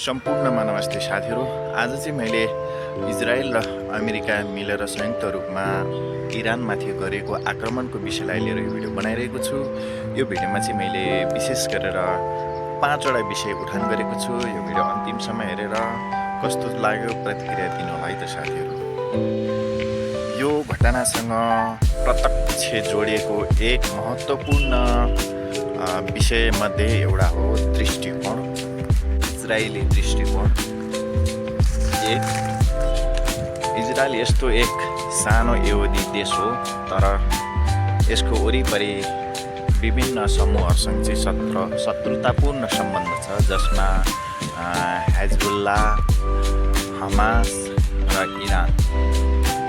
सम्पूर्णमा नमस्ते साथीहरू। आज चाहिँ मैले इजरायल र अमेरिका मिलेर संयुक्त रूपमा इरानमाथि गरेको आक्रमणको विषयलाई लिएर यो भिडियो बनाइरहेको छु। यो भिडियोमा चाहिँ मैले विशेष गरेर 5वटा विषय उठान गरेको छु। यो भिडियो अन्तिमसम्म हेरेर कस्तो लाग्यो प्रतिक्रिया दिनु होला है त साथीहरू। यो घटनासँग प्रत्यक्ष जोडिएको एक महत्त्वपूर्ण विषयमध्ये एउटा हो दृष्टिकोण, इजरायली दृष्टिकोण। इजरायल यस्तो एक सानो यहुदी देश हो, तर यसको वरिपरि विभिन्न समूहहरूसँग चाहिँ शत्रुतापूर्ण सम्बन्ध छ, जसमा हिजबुल्लाह, हमास र इरान।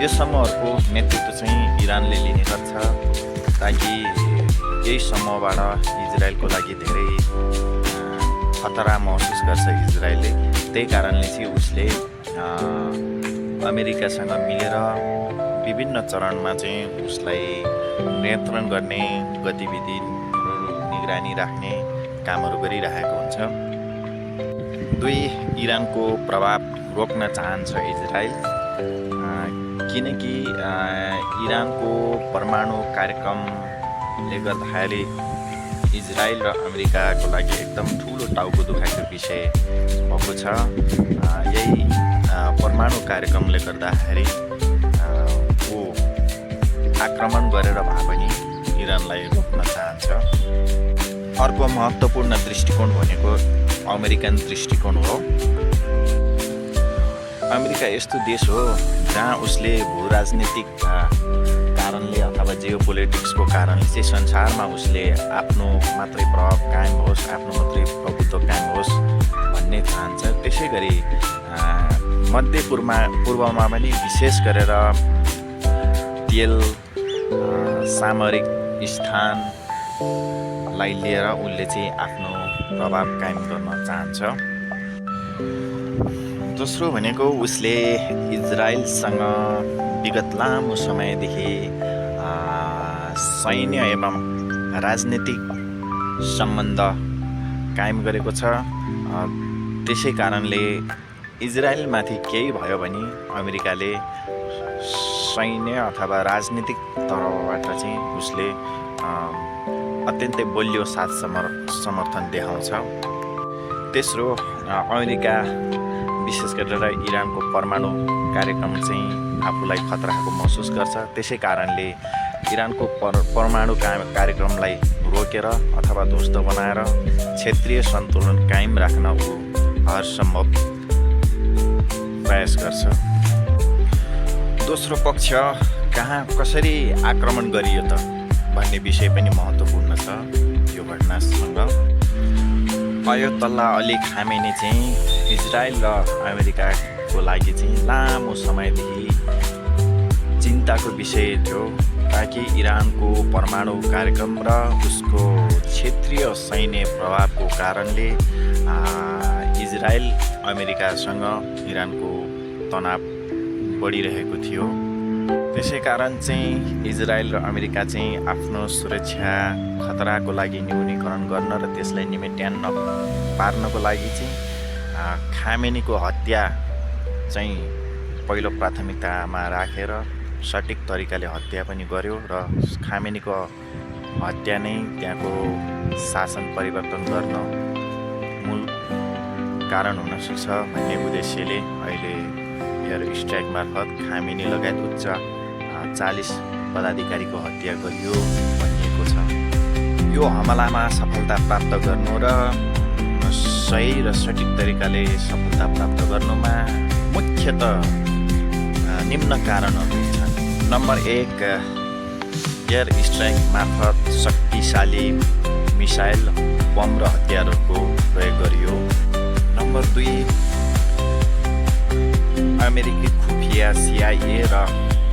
यो समूहहरूको नेतृत्व चाहिँ इरानले लिने गर्छ, ताकि यही समूहबाट इजरायलको लागि धेरै खतरा महसुस गर्छ इजरायलले। त्यही कारणले चाहिँ उसले अमेरिकासँग मिलेर विभिन्न चरणमा चाहिँ उसलाई नियन्त्रण गर्ने गतिविधि निगरानी राख्ने कामहरू गरिरहेको हुन्छ। इरानको प्रभाव रोक्न चाहन्छ इजरायल, किनकि इरानको परमाणु कार्यक्रमले गर्दाखेरि इजरायल र अमेरिकाको लागि एकदम ठुलो टाउको दुखाइको विषय भएको छ। यही परमाणु कार्यक्रमले गर्दाखेरि ऊ आक्रमण गरेर भए पनि इरानलाई रोक्न चाहन्छ। अर्को महत्त्वपूर्ण दृष्टिकोण भनेको अमेरिकन दृष्टिकोण हो। अमेरिका यस्तो देश हो जहाँ उसले भूराजनीतिक कारणले अथवा जियो पोलिटिक्सको कारणले चाहिँ संसारमा उसले आफ्नो मात्रै प्रभाव कायम होस्, आफ्नो मात्रै प्रभुत्व कायम होस् भन्ने चाहन्छ। त्यसै गरी मध्यपूर्वमा पनि विशेष गरेर तेल, सामरिक स्थानलाई लिएर उसले चाहिँ आफ्नो प्रभाव कायम गर्न चाहन्छ। दोस्रो भनेको उसले इजरायलसँग विगत लामो समयदेखि सैन्य एवं राजनीतिक सम्बन्ध कायम गरेको छ। त्यसै कारणले इजरायलमाथि केही भयो भने अमेरिकाले सैन्य अथवा राजनीतिक तर्फबाट चाहिँ उसले अत्यन्तै बलियो साथ समर्थन देखाउँछ। तेस्रो, अमेरिका विशेष गरेर इरानको परमाणु कार्यक्रम चाहिँ आफूलाई खतराको महसुस गर्छ। त्यसै कारणले इरानको परमाणु कार्यक्रमलाई रोकेर अथवा ध्वस्त बनाएर क्षेत्रीय सन्तुलन कायम राख्न ऊ हरसम्भव प्रयास गर्छ। दोस्रो पक्ष कहाँ कसरी आक्रमण गरियो त भन्ने विषय पनि महत्त्वपूर्ण छ यो घटनासँग। अयतोल्लाह अली खामेनी चाहिँ इजरायल र अमेरिकाको लागि चाहिँ लामो समयदेखि चिन्ताको विषय थियो, ताकि इरानको परमाणु कार्यक्रम र उसको क्षेत्रीय सैन्य प्रभावको कारणले इजरायल अमेरिकासँग इरानको तनाव बढिरहेको थियो। त्यसै कारण चाहिँ इजरायल र अमेरिका चाहिँ आफ्नो सुरक्षा खतराको लागि न्यूनीकरण गर्न र त्यसलाई निमेट्यान्न पार्नको लागि चाहिँ खामेनीको हत्या चाहिँ पहिलो प्राथमिकतामा राखेर सटिक तरिकाले हत्या पनि गर्यो र खामेनीको हत्या नै त्यहाँको शासन परिवर्तन गर्न मूल कारण हुन सक्छ भन्ने उद्देश्यले अहिले एयर स्ट्राइक मार्फत खामेनी लगायत उच्च 40 पदाधिकारीको हत्या गरियो भनिएको छ। यो हमलामा सफलता प्राप्त गर्नु र सही र सटिक तरिकाले सफलता प्राप्त गर्नुमा मुख्यतः निम्न कारणहरू छन्। नम्बर 1, एयर स्ट्राइक मार्फत शक्तिशाली मिसाइल, बम र हतियारहरूको प्रयोग गरियो। नम्बर 2, अमेरिकी खुफिया CIA र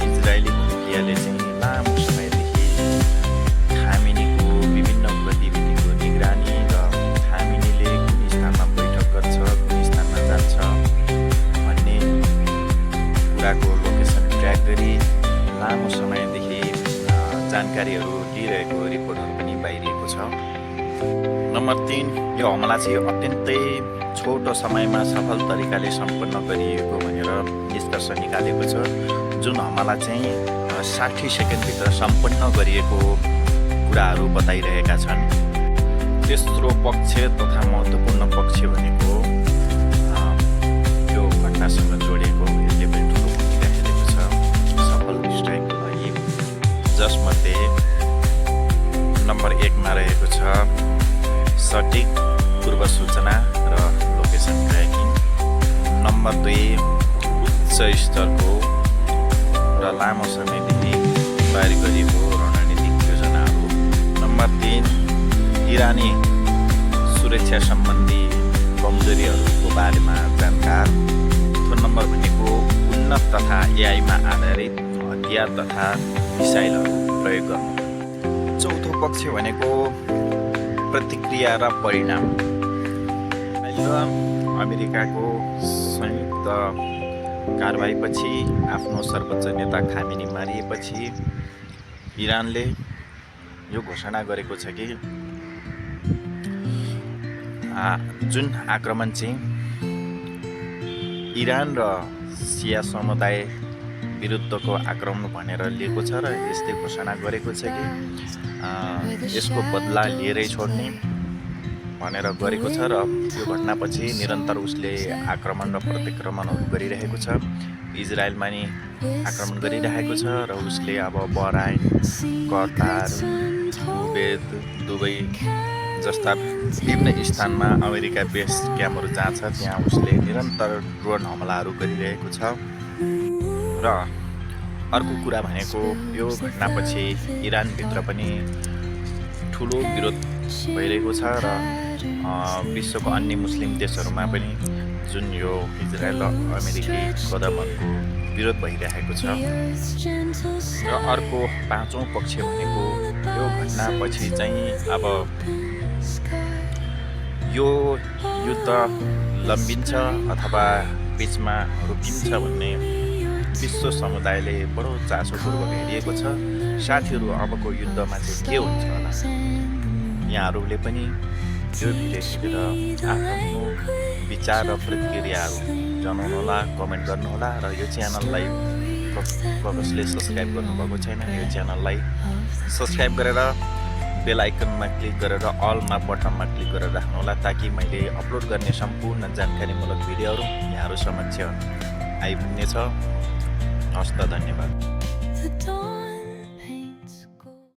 इजरायली खुफियाले चाहिँ लामो समयदेखि खामेनीको विभिन्न गतिविधिको निगरानी र खामेनीले कुन स्थानमा बैठक गर्छ, कुन स्थानमा जान्छ भन्ने कुराको लोकेसन ट्र्याक गरी लामो समयदेखि जानकारीहरू दिइरहेको रिपोर्टहरू पनि बाहिरिएको छ। नम्बर 3, यो हमला चाहिँ अत्यन्तै छोटो समयमा सफल तरिकाले सम्पन्न गरिएको भनेर निष्कर्ष निकालेको छ। जुन हमला चाहिँ 60 सेकेन्डभित्र सम्पन्न गरिएको कुराहरू बताइरहेका छन्। तेस्रो पक्ष तथा महत्त्वपूर्ण पक्ष भनेको यो घटनासँग जोडिएको यसले पनि ठुलो भूमिका खेलेको छ सफल स्ट्राइकको लागि, जसमध्ये नम्बर 1 मा रहेको छ सटिक पूर्व सूचना र लोकेसन ट्र्याकिङ। नम्बर 2 उच्च स्तरको र लामो समयदेखि तयारी गरिएको रणनीतिक योजनाहरू। नम्बर 3 इरानी सुरक्षा सम्बन्धी कमजोरीहरूको बारेमा जानकार। 4 नम्बर भनेको उन्नत तथा एआईमा आधारित हतियार तथा मिसाइलहरू प्रयोग गर्नु। चौथो पक्ष भनेको प्रतिक्रिया र परिणाम। अमेरिकाको संयुक्त कारबाहीपछि आफ्नो सर्वोच्च नेता खामेनी मारिएपछि इरानले यो घोषणा गरेको छ कि जुन आक्रमण चाहिँ इरान र सिया समुदाय विरुद्धको आक्रमण भनेर लिएको छ र यस्तै घोषणा गरेको छ कि यसको बदला लिएरै छोड्ने भनेर गरेको छ र यो घटनापछि निरन्तर उसले आक्रमण र प्रतिक्रमणहरू गरिरहेको छ। इजरायलमा नि आक्रमण गरिरहेको छ र उसले अब बहराइन, कतार, कुवेत, दुबई जस्ता विभिन्न स्थानमा अमेरिका बेस क्याम्पहरू जहाँ छ त्यहाँ उसले निरन्तर ड्रोन हमलाहरू गरिरहेको छ। र अर्को कुरा भनेको यो घटनापछि इरानभित्र पनि ठुलो विरोध भइरहेको छ र विश्वको अन्य मुस्लिम देशहरूमा पनि जुन यो इजरायल र अमेरिकी कदमहरूको विरोध भइरहेको छ। र अर्को 5औं पक्ष भनेको यो घटनापछि चाहिँ अब यो युद्ध लम्बिन्छ अथवा बिचमा रोकिन्छ भन्ने विश्व समुदायले बडो चासोपूर्वक हेरिएको छ। साथीहरू अबको युद्धमा चाहिँ के हुन्छ होला, यहाँहरूले पनि यो भिडियो हेरेर आफ्नो विचार र प्रतिक्रियाहरू जनाउनुहोला, कमेन्ट गर्नुहोला र यो च्यानललाई कसले सब्सक्राइब गर्नुभएको छैन यो च्यानललाई सब्सक्राइब गरेर बेल आइकनमा क्लिक गरेर अलमा बटनमा क्लिक गरेर राख्नुहोला ताकि मैले अपलोड गर्ने सम्पूर्ण जानकारीमूलक भिडियोहरू यहाँहरू समक्ष आइपुग्नेछ। हस्त धन्यवाद।